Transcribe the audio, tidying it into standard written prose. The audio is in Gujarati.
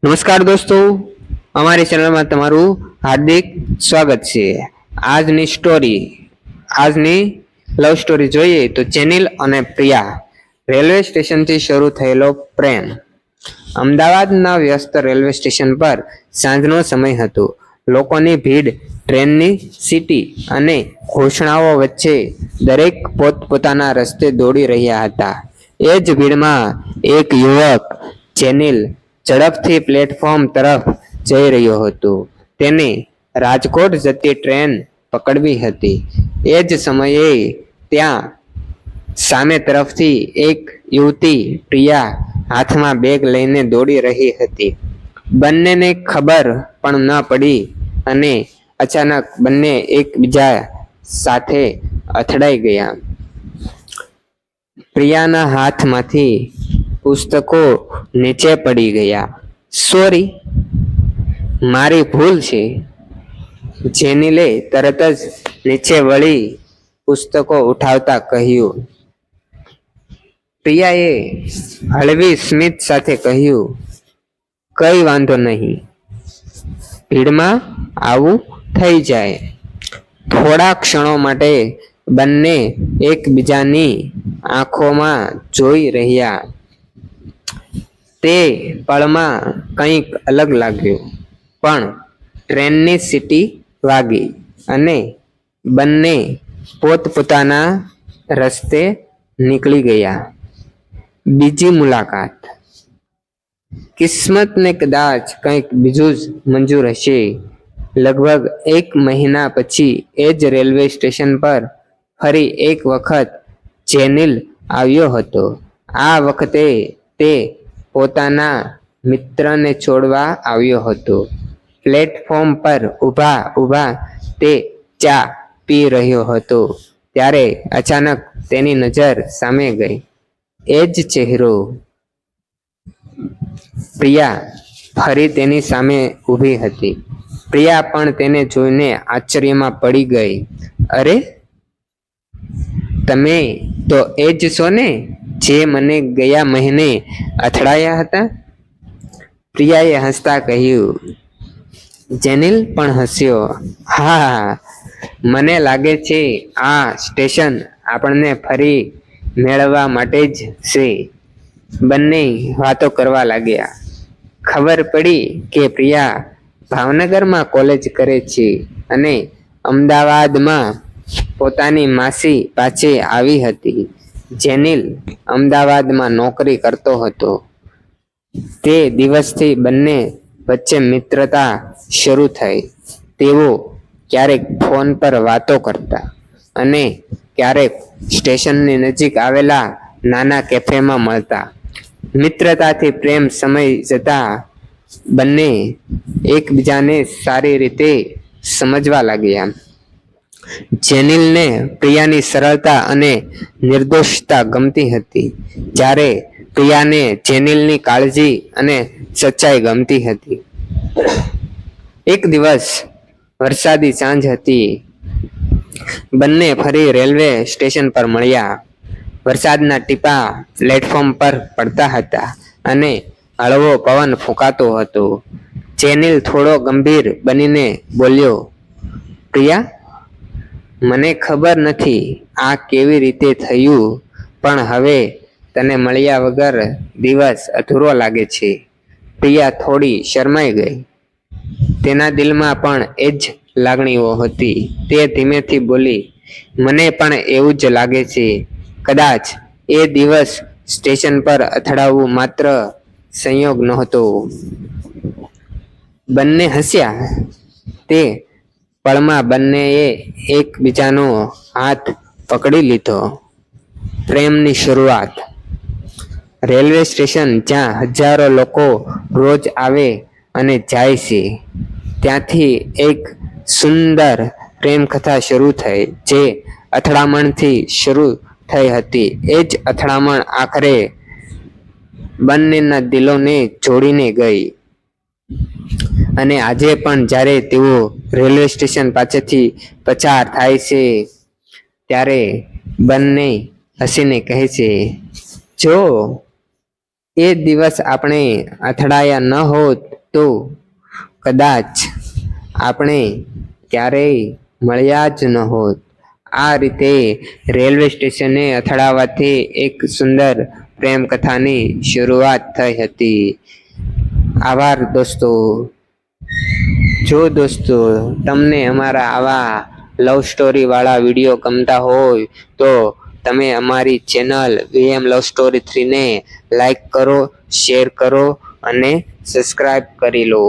નમસ્કાર દોસ્તો, અમારી ચેનલમાં તમારું હાર્દિક સ્વાગત છે. આજની લવ સ્ટોરી જોઈએ તો જેનિલ અને પ્રિયા. રેલવે સ્ટેશનથી શરૂ થયેલો પ્રેમ. અમદાવાદના વ્યસ્ત રેલવે સ્ટેશન પર સાંજનો સમય હતો. લોકોની ભીડ, ટ્રેનની સીટી અને ઘોષણાઓ વચ્ચે દરેક પોતપોતાના રસ્તે દોડી રહ્યા હતા. એ જ ભીડમાં એક યુવક જેનિલ ઝડપથી પ્લેટફોર્મ તરફ જઈ રહ્યો હતો. તેને રાજકોટ જતી ટ્રેન પકડવી હતી. એ જ સમયે ત્યાં સામે તરફથી એક યુવતી પ્રિયા હાથમાં બેગ લઈને દોડી રહી હતી. બંનેને ખબર પણ ન પડી અને અચાનક બંને એકબીજા સાથે અથડાઈ ગયા. પ્રિયાના હાથમાંથી પુસ્તકો નીચે પડી ગયા. સોરી, મારી ભૂલ છે. જેનિલે તરત જ નીચે વળી પુસ્તકો ઉઠાવતા કહ્યું. પ્રિયાએ હળવી સ્મિત સાથે કહ્યું, કઈ વાંધો નહીં, ભીડમાં આવું થઈ જાય. થોડા ક્ષણો માટે બંને એકબીજાની આંખોમાં જોઈ રહ્યા. તે પળમાં કંઈક અલગ લાગ્યું, પણ ટ્રેનની સીટી વાગી અને બંને પોતપોતાના રસ્તે નીકળી ગયા. બીજી મુલાકાત. કિસ્મતને કદાચ કંઈક બીજું જ મંજૂર હશે. લગભગ 1 મહિના પછી એ જ રેલવે સ્ટેશન પર ફરી એક વખત જેનિલ આવ્યો હતો. આ વખતે તે પોતાના મિત્રને છોડવા આવ્યો હતો. પ્લેટફોર્મ પર ઊભા તે ચા પી રહ્યો હતો ત્યારે અચાનક તેની નજર સામે ગઈ. એ જ ચહેરો. પ્રિયા ફરી તેની સામે ઊભી હતી. પ્રિયા પણ તેને જોઈને આશ્ચર્યમાં પડી ગઈ. અરે, તમે તો એ જ છો ને જે મને ગયા મહિને અથડાયા હતા? પ્રિયાએ હસતા કહ્યું. જેનિલ પણ હસ્યો. હા, મને લાગે છે આ સ્ટેશન આપણને ફરી મેળવવા માટે જ છે. બંને વાતો કરવા લાગ્યા. ખબર પડી કે પ્રિયા ભાવનગરમાં કોલેજ કરે છે અને અમદાવાદમાં પોતાની માસી પાસે આવી હતી. જેનિલ અમદાવાદમાં નોકરી કરતો હતો. તે દિવસથી બંને વચ્ચે મિત્રતા શરૂ થઈ. તેઓ ક્યારેક ફોન પર વાતો કરતા અને ક્યારેક સ્ટેશનની નજીક આવેલા નાના કેફેમાં મળતા. મિત્રતાથી પ્રેમ સમય જતા બંને એકબીજાને સારી રીતે સમજવા લાગ્યા. જેનિલને પ્રિયાની સરળતા અને નિર્દોષતા ગમતી હતી, જ્યારે પ્રિયાને જેનિલની કાળજી અને સચ્ચાઈ ગમતી હતી. એક દિવસ વરસાદી સાંજ હતી. બંને ફરી રેલવે સ્ટેશન પર મળ્યા. વરસાદના ટીપા પ્લેટફોર્મ પર પડતા હતા અને હળવો પવન ફૂંકાતો હતો. જેનિલ થોડો ગંભીર બનીને બોલ્યો, પ્રિયા, મને ખબર નથી આ કેવી રીતે થયું, પણ હવે તને મળ્યા વગર દિવસ અધૂરો લાગે છે. પ્રિયા થોડી શરમાઈ ગઈ. તેના દિલમાં પણ એ જ લાગણીઓ હતી. તે ધીમેથી બોલી, મને પણ એવું જ લાગે છે. કદાચ એ દિવસ સ્ટેશન પર અથડાવવું માત્ર સંયોગ નહોતો. બંને હસ્યા. તે પળમાં બંનેએ એકબીજાનો હાથ પકડી લીધો. પ્રેમની શરૂઆત. રેલવે સ્ટેશન જ્યાં હજારો લોકો રોજ આવે અને જાય છે, ત્યાંથી એક સુંદર પ્રેમ કથા શરૂ થઈ, જે અથડામણથી શરૂ થઈ હતી. એ જ અથડામણ આખરે બંનેના દિલોને જોડીને ગઈ. અને આજે પણ જ્યારે તેઓ રેલવે સ્ટેશન પાસેથી પસાર થાય છે, ત્યારે બંને હસીને કહે છે, જો એ દિવસ આપણે અથડાયા ન હોત તો કદાચ આપણે ક્યારેય મળ્યા જ ન હોત. આ રીતે રેલવે સ્ટેશને અથડાવાથી એક સુંદર પ્રેમ કથાની શરૂઆત થઈ હતી. આભાર દોસ્તો. જો દોસ્તો તમને અમારા આવા લવ સ્ટોરી વાળા વિડીયો ગમતા હોય તો તમે અમારી ચેનલ VM લવ સ્ટોરી 3 ને લાઈક કરો, શેર કરો અને સબસ્ક્રાઇબ કરી લો.